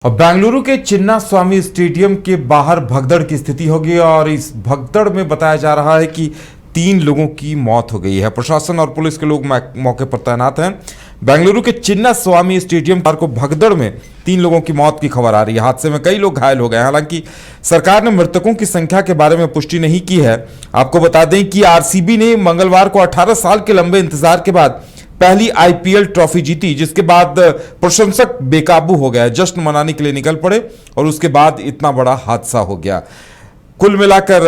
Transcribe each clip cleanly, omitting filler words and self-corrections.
अब बेंगलुरु के चिन्ना स्वामी स्टेडियम के बाहर भगदड़ की स्थिति होगी और इस भगदड़ में बताया जा रहा है कि 3 लोगों की मौत हो गई है। प्रशासन और पुलिस के लोग मौके पर तैनात हैं। बेंगलुरु के चिन्ना स्वामी स्टेडियम को भगदड़ में 3 लोगों की मौत की खबर आ रही है। हादसे में कई लोग घायल हो गए। हालांकि सरकार ने मृतकों की संख्या के बारे में पुष्टि नहीं की है। आपको बता दें कि आरसीबी ने मंगलवार को 18 साल के लंबे इंतजार के बाद पहली आईपीएल ट्रॉफी जीती, जिसके बाद प्रशंसक बेकाबू हो गए, जश्न मनाने के लिए निकल पड़े और उसके बाद इतना बड़ा हादसा हो गया। कुल मिलाकर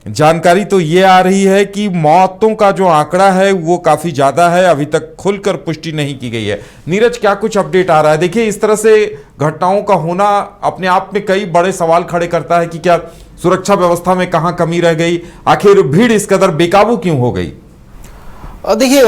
जानकारी तो ये आ रही है कि मौतों का जो आंकड़ा है वो काफी ज्यादा है। अभी तक खुलकर पुष्टि नहीं की गई है। नीरज, क्या कुछ अपडेट आ रहा है? देखिए, इस तरह से घटनाओं का होना अपने आप में कई बड़े सवाल खड़े करता है कि क्या सुरक्षा व्यवस्था में कहां कमी रह गई, आखिर भीड़ इस कदर बेकाबू क्यों हो गई? देखिए,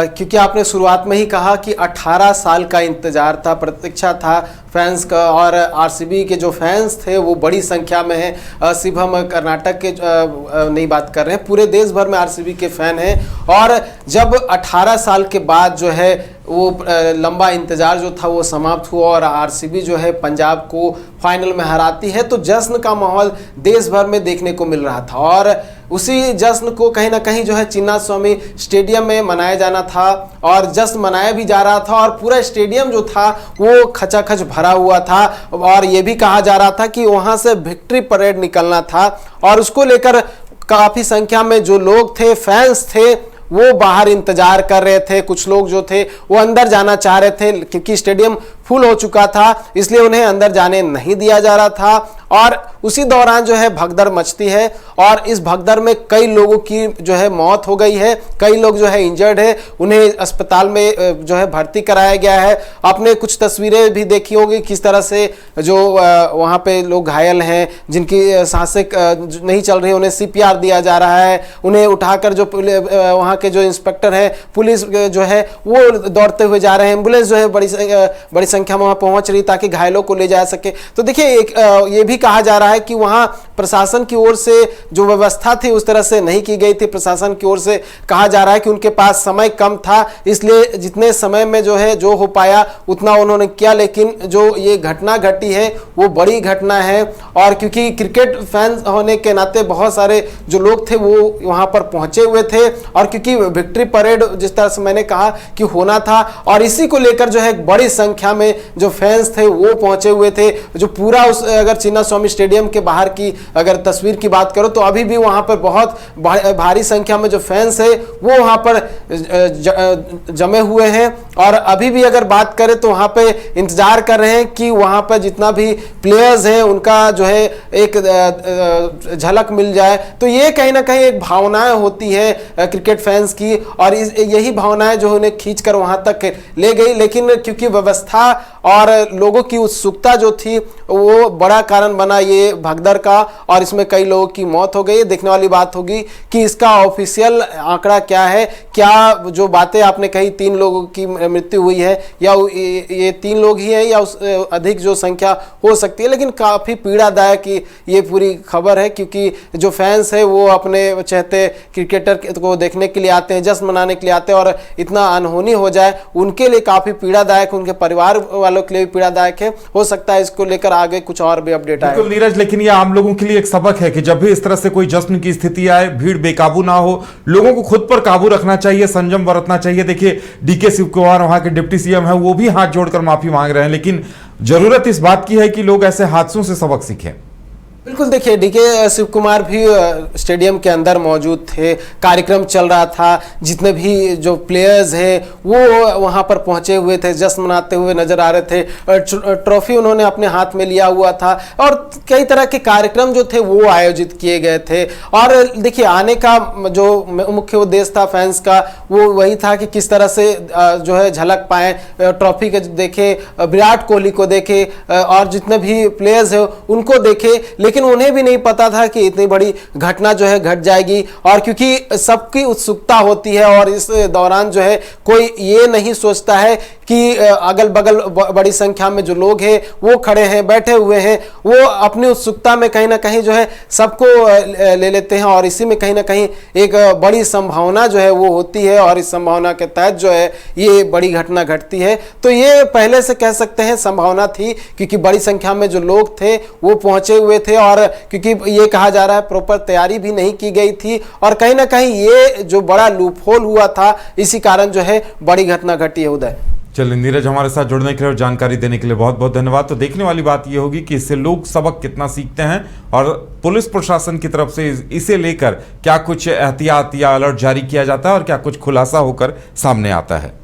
क्योंकि आपने शुरुआत में ही कहा कि 18 साल का इंतजार था, प्रतीक्षा था फैंस का, और आरसीबी के जो फैंस थे वो बड़ी संख्या में हैं। सिर्फ हम कर्नाटक के नहीं बात कर रहे हैं, पूरे देश भर में आरसीबी के फैन हैं। और जब 18 साल के बाद जो है वो लंबा इंतजार जो था वो समाप्त हुआ और आरसीबी जो है पंजाब को फाइनल में हराती है, तो जश्न का माहौल देश भर में देखने को मिल रहा था। और उसी जश्न को कहीं ना कहीं जो है चिन्ना स्वामी स्टेडियम में मनाया जाना था और जश्न मनाया भी जा रहा था और पूरा स्टेडियम जो था वो खचाखच भरा हुआ था। और ये भी कहा जा रहा था कि वहां से विक्ट्री परेड निकलना था और उसको लेकर काफी संख्या में जो लोग थे, फैंस थे, वो बाहर इंतजार कर रहे थे। कुछ लोग जो थे वो अंदर जाना चाह रहे थे, क्योंकि स्टेडियम फुल हो चुका था, इसलिए उन्हें अंदर जाने नहीं दिया जा रहा था। और उसी दौरान जो है भगदड़ मचती है और इस भगदड़ में कई लोगों की जो है मौत हो गई है, कई लोग जो है इंजर्ड है, उन्हें अस्पताल में जो है भर्ती कराया गया है। आपने कुछ तस्वीरें भी देखी होंगी किस तरह से जो वहाँ पे लोग घायल हैं, जिनकी सांसें नहीं चल रही, उन्हें सीपीआर दिया जा रहा है। उन्हें उठाकर जो वहाँ के जो इंस्पेक्टर है, पुलिस जो है वो दौड़ते हुए जा रहे हैं। एम्बुलेंस जो है बड़ी संख्या में वहाँ पहुँच रही ताकि घायलों को ले जा सके। तो देखिए, ये भी कहा जा रहा है कि वहां प्रशासन की ओर से जो व्यवस्था थी उस तरह से नहीं की गई थी। प्रशासन की ओर से कहा जा रहा है कि उनके पास समय कम था, इसलिए जितने समय में जो है जो हो पाया उतना उन्होंने किया। लेकिन जो ये घटना घटी है वो बड़ी घटना है। और क्योंकि क्रिकेट फैन होने के नाते बहुत सारे जो लोग थे वो वहां पर पहुंचे हुए थे और क्योंकि विक्ट्री परेड जिस तरह से मैंने कहा कि होना था और इसी को लेकर जो है बड़ी संख्या में जो फैंस थे वो पहुंचे हुए थे। जो पूरा उस अगर चिन्ना स्वामी स्टेडियम के बाहर की अगर तस्वीर की बात करो तो अभी भी वहां पर बहुत भारी संख्या में जो फैंस है वो वहां पर जमे हुए हैं। और अभी भी अगर बात करें तो वहां पे इंतजार कर रहे हैं कि वहां पर जितना भी प्लेयर्स हैं उनका जो है एक झलक मिल जाए। तो ये कहीं ना कहीं एक भावनाएं होती है क्रिकेट फैंस की और यही भावनाएं जो उन्हें खींचकर वहां तक ले गई। लेकिन क्योंकि व्यवस्था और लोगों की उत्सुकता जो थी वो बड़ा कारण बना ये भगदड़ का और इसमें कई लोगों की मौत हो गई। देखने वाली बात होगी कि इसका ऑफिशियल आंकड़ा क्या है। क्या जो बातें आपने कही 3 लोगों की मृत्यु हुई है या ये 3 लोग ही हैं या उस अधिक जो संख्या हो सकती है, लेकिन काफ़ी पीड़ादायक ये पूरी खबर है। क्योंकि जो फैंस है वो अपने चहते क्रिकेटर को देखने के लिए आते हैं, जश्न मनाने के लिए आते हैं और इतना अनहोनी हो जाए उनके लिए काफ़ी पीड़ादायक, उनके परिवार वालों के लिए भी पीड़ादायक है। हो सकता है इसको लेकर आगे कुछ और भी अपडेट आए। नीरज, लेकिन ये आम लोगों के लिए एक सबक है कि जब भी इस तरह से कोई जश्न की स्थिति आए, भीड़ बेकाबू ना हो, लोगों को खुद पर काबू रखना चाहिए, संयम बरतना चाहिए। देखिए, डीके शिव कुमार वहां के डिप्टी सीएम है, वो भी हाथ जोड़कर माफी मांग रहे हैं। लेकिन जरूरत इस बात की है कि लोग ऐसे हादसों से सबक सीखें। बिल्कुल, देखिए डीके शिव कुमार भी स्टेडियम के अंदर मौजूद थे, कार्यक्रम चल रहा था, जितने भी जो प्लेयर्स हैं वो वहां पर पहुंचे हुए थे, जश्न मनाते हुए नजर आ रहे थे। ट्रॉफी उन्होंने अपने हाथ में लिया हुआ था और कई तरह के कार्यक्रम जो थे वो आयोजित किए गए थे। और देखिए, आने का जो मुख्य उद्देश्य था फैंस का वो वही था कि किस तरह से जो है झलक पाए, ट्रॉफी के देखे, विराट कोहली को देखे और जितने भी प्लेयर्स हैं उनको देखे। लेकिन उन्हें भी नहीं पता था कि इतनी बड़ी घटना जो है घट जाएगी। और क्योंकि सबकी उत्सुकता होती है और इस दौरान जो है कोई ये नहीं सोचता है कि अगल बगल बड़ी संख्या में जो लोग हैं वो खड़े हैं, बैठे हुए हैं, वो अपनी उत्सुकता में कहीं ना कहीं जो है सबको ले लेते हैं और इसी में कहीं ना कहीं एक बड़ी संभावना जो है वो होती है और इस संभावना के तहत जो है ये बड़ी घटना घटती है। तो ये पहले से कह सकते हैं संभावना थी, क्योंकि बड़ी संख्या में जो लोग थे वो पहुंचे हुए थे और क्योंकि ये कहा जा रहा है प्रॉपर तैयारी भी नहीं की गई थी और कहीं ना कहीं ये जो बड़ा लूपहोल हुआ था इसी कारण जो है बड़ी घटना घटी है। उदय, चलिए नीरज, हमारे साथ जुड़ने के लिए और जानकारी देने के लिए बहुत बहुत धन्यवाद। तो देखने वाली बात यह होगी कि इससे लोग सबक कितना सीखते हैं और पुलिस प्रशासन की तरफ से इसे लेकर क्या कुछ एहतियात या अलर्ट जारी किया जाता है और क्या कुछ खुलासा होकर सामने आता है।